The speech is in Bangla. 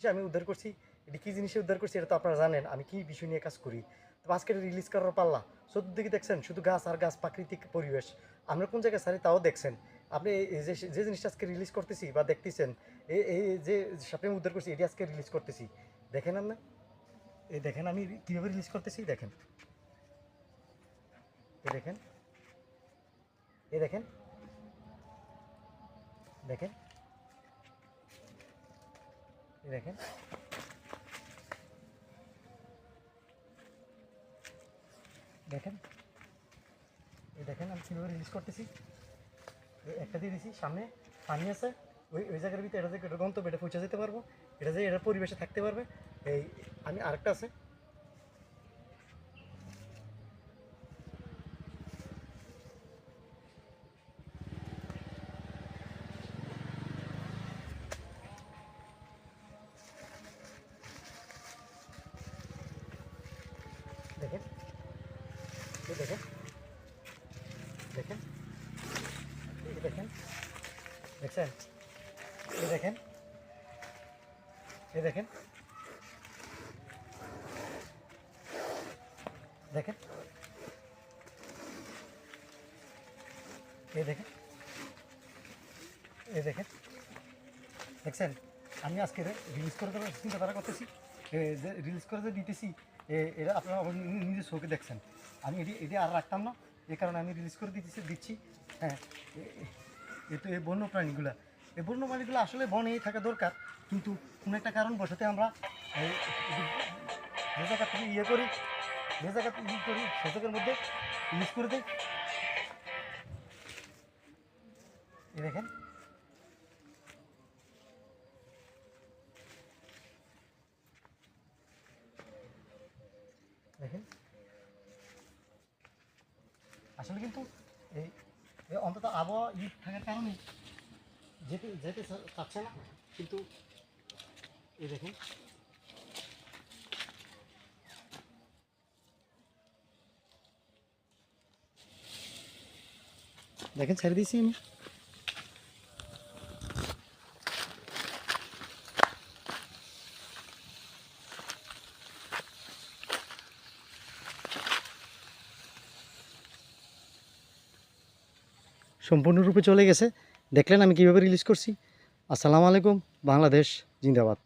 যে আমি উদ্ধার করছি, এটি কী জিনিসে উদ্ধার করছি এটা তো আপনারা জানেন আমি কী বিষয় নিয়ে কাজ করি। তো আজকে রিলিজ করার পাল্লা চতুর্দিকে দেখছেন শুধু গাছ আর গাছ, প্রাকৃতিক পরিবেশ। আমরা কোন জায়গায় সারি তাও দেখছেন আপনি। এই যে যে জিনিসটা আজকে রিলিজ করতেছি বা দেখতেছেন, এই যে সাপে উদ্ধার করছি এটি আজকে রিলিজ করতেছি, দেখেন আপনি। এই দেখেন আমি কীভাবে রিলিজ করতেছি, দেখেন এই দেখেন, এই দেখেন, দেখেন, এই দেখেন, দেখেন, এই দেখেন আমি কীভাবে রিলিজ করতেছি। একটা দিয়ে দিছি, সামনে পানি আছে, ওই জায়গার ভিতরে এটা যে গন্তব্য এটা পৌঁছে যেতে পারবো, এটা যে এটা পরিবেশে থাকতে পারবে। এই আমি আরেকটা আছে, দেখেন, এই দেখেন, দেখেন, এই দেখেন, দেখছেন, এই দেখেন, এই দেখেন, দেখেন, এই দেখেন, এই দেখেন, দেখছেন। আমি আজকে রিলিজ করে দেওয়ার চিন্তাধারা করতেছি, যে রিলিজ করে যে দিতেছি এটা আপনারা নিজের চোখে দেখছেন। আমি এটি আর রাখতাম না, এই কারণে আমি রিলিজ করে দিচ্ছি। হ্যাঁ, এ তো এই বন্য প্রাণীগুলো, এই বন্য প্রাণীগুলো আসলে বনেই থাকা দরকার, কিন্তু কোনো একটা কারণ বসাতে আমরা যে জায়গা থেকে ইয়ে করি, যে জায়গা ই করি সে জায়গার মধ্যে রিলিজ করে দিই। এই দেখেন, দেখেন, আসলে কিন্তু এই অন্তত আবহাওয়া ই থাকার কারণে যেতে যেতে চাচ্ছে না, কিন্তু এই দেখেন, দেখেন ছেড়ে দিয়েছি আমি। সম্পূর্ণরূপে চলে গেছে, দেখলেন আমি কীভাবে রিলিজ করছি। আসসালামু আলাইকুম, বাংলাদেশ জিন্দাবাদ।